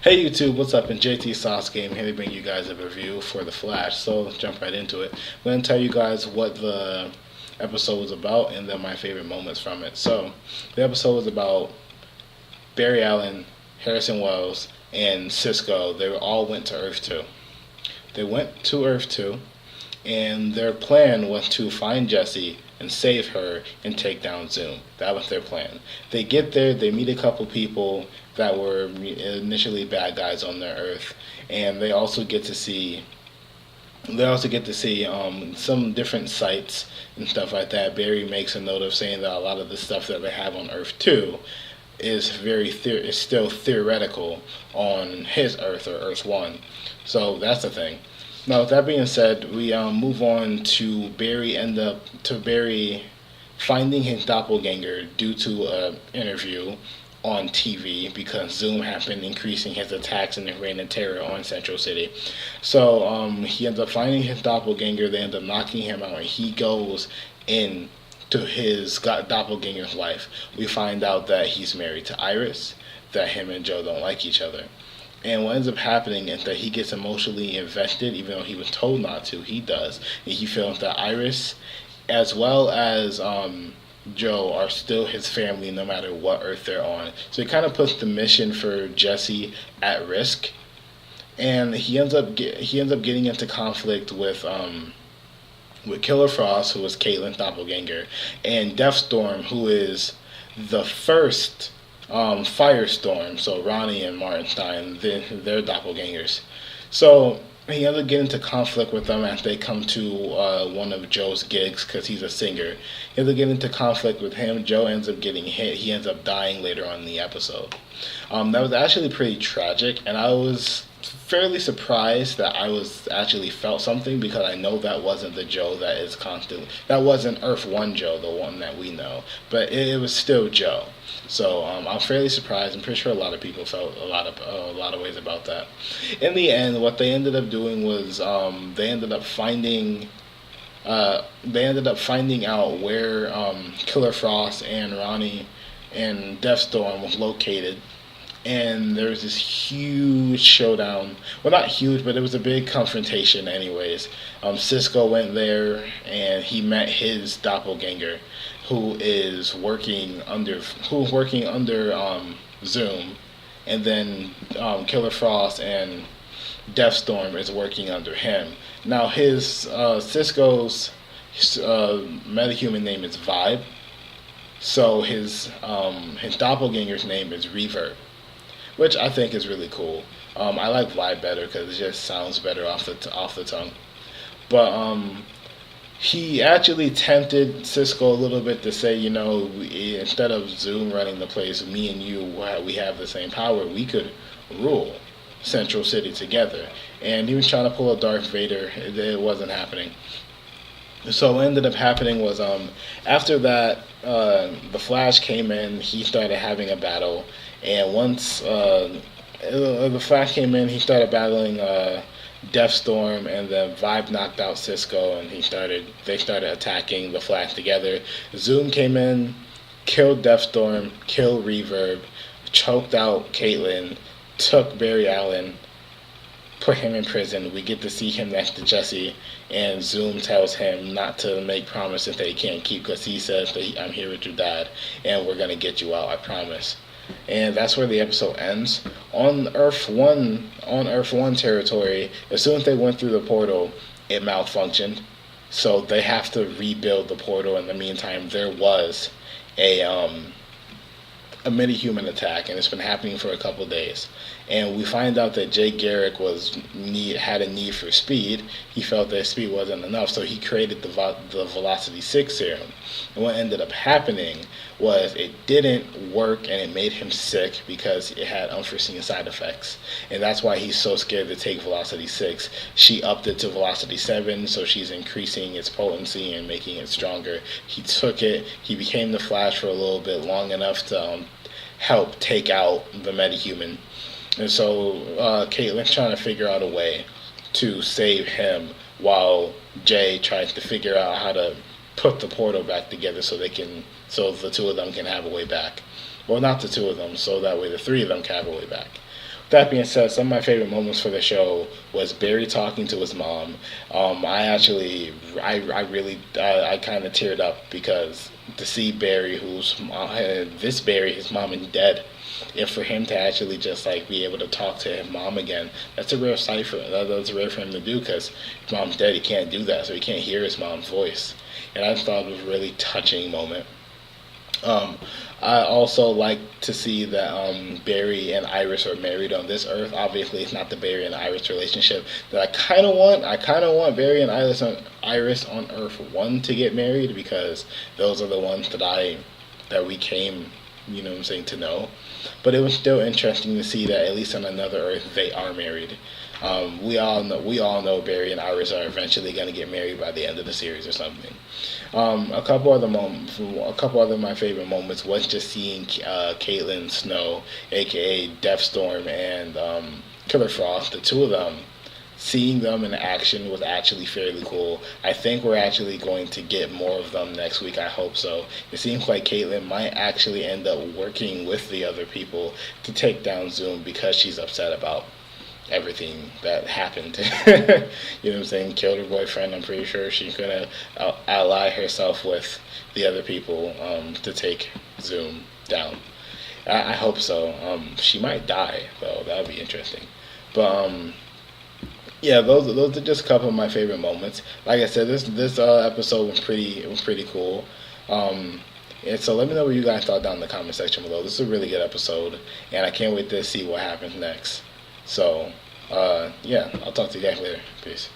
Hey YouTube, what's up? In JT Sauce Game here to bring you guys a review for The Flash. So let's jump right into it. I'm going to tell you guys what the episode was about and then my favorite moments from it. So the episode was about Barry Allen, Harrison Wells, and Cisco. They all went to Earth 2. They went to Earth 2, and their plan was to find Jessie and save her and take down Zoom. That was their plan. They get there, they meet a couple people that were initially bad guys on their Earth, and they also get to see some different sites and stuff like that. Barry makes a note of saying that a lot of the stuff that they have on Earth 2 is still theoretical on his Earth or Earth 1. So that's the thing. Now, with that being said, we move on to Barry finding his doppelganger due to an interview on TV because Zoom had been increasing his attacks and the reign of terror on Central City. So he ends up finding his doppelganger. They end up knocking him out, and he goes in to his doppelganger's life. We find out that he's married to Iris, that him and Joe don't like each other. And what ends up happening is that he gets emotionally invested, even though he was told not to. He does. And he feels that Iris, as well as Joe, are still his family no matter what Earth they're on. So he kind of puts the mission for Jesse at risk. And he ends up getting into conflict with Killer Frost, who is Caitlin's doppelganger, and Deathstorm, who is the first Firestorm, so Ronnie and Martin Stein, their doppelgangers. So he ends up getting into conflict with them as they come to one of Joe's gigs because he's a singer. He ends up getting into conflict with him. Joe ends up getting hit. He ends up dying later on in the episode. That was actually pretty tragic, and I was fairly surprised that I was actually felt something because I know that wasn't the Joe that wasn't Earth 1 Joe, the one that we know, but it was still Joe. So I'm fairly surprised. I'm pretty sure a lot of people felt a lot of ways about that. In the end, what they ended up doing was they ended up finding out where Killer Frost and Ronnie and Deathstorm was located. And there was this huge showdown. Well, not huge, but it was a big confrontation anyways. Cisco went there, and he met his doppelganger, who is working under Zoom. And then Killer Frost and Deathstorm is working under him. Now, Cisco's metahuman name is Vibe. So his doppelganger's name is Reverb, which I think is really cool. I like Vibe better because it just sounds better off the tongue. But he actually tempted Cisco a little bit to say, instead of Zoom running the place, me and you, we have the same power. We could rule Central City together. And he was trying to pull a Darth Vader. It wasn't happening. So what ended up happening was after that, the Flash came in. He started having a battle. And once the Flash came in, he started battling Deathstorm, and then Vibe knocked out Cisco, and they started attacking the Flash together. Zoom came in, killed Deathstorm, killed Reverb, choked out Caitlin, took Barry Allen, put him in prison. We get to see him next to Jesse, and Zoom tells him not to make promises that he can't keep because he says that I'm here with your dad, and we're gonna get you out, I promise. And that's where the episode ends. On Earth 1 territory, as soon as they went through the portal, it malfunctioned. So they have to rebuild the portal. In the meantime, there was a mini-human attack, and it's been happening for a couple days. And we find out that Jay Garrick had a need for speed. He felt that speed wasn't enough, so he created the Velocity 6 serum. And what ended up happening was it didn't work, and it made him sick because it had unforeseen side effects. And that's why he's so scared to take Velocity 6. She upped it to Velocity 7, so she's increasing its potency and making it stronger. He took it. He became the Flash for a little bit, long enough to help take out the metahuman. And so Caitlin's trying to figure out a way to save him while Jay tries to figure out how to put the portal back together so the two of them can have a way back. Well, not the two of them, so that way the three of them can have a way back. That being said, some of my favorite moments for the show was Barry talking to his mom. I really, I kind of teared up because to see Barry, this Barry, his mom is dead, and for him to actually just like be able to talk to his mom again, that's a rare sight for him. That's rare for him to do because his mom's dead. He can't do that, so he can't hear his mom's voice. And I thought it was a really touching moment. Um, I also like to see that Barry and Iris are married on this Earth. Obviously, it's not the Barry and Iris relationship that I kind of want. I kind of want Barry and Iris on Earth One to get married because those are the ones that we came, you know what I'm saying, to know. But it was still interesting to see that at least on another Earth they are married. We all know Barry and Iris are eventually going to get married by the end of the series or something. A couple other my favorite moments was just seeing Caitlin Snow, aka Deathstorm, and Killer Frost, the two of them. Seeing them in action was actually fairly cool. I think we're actually going to get more of them next week. I hope so. It seems like Caitlyn might actually end up working with the other people to take down Zoom because she's upset about everything that happened. You know what I'm saying? Killed her boyfriend. I'm pretty sure she's gonna ally herself with the other people to take Zoom down. I hope so. She might die though. That would be interesting. But yeah, those are just a couple of my favorite moments. Like I said, this episode was pretty cool. Um, and so let me know what you guys thought down in the comment section below. This is a really good episode, and I can't wait to see what happens next. So, yeah, I'll talk to you guys later. Peace.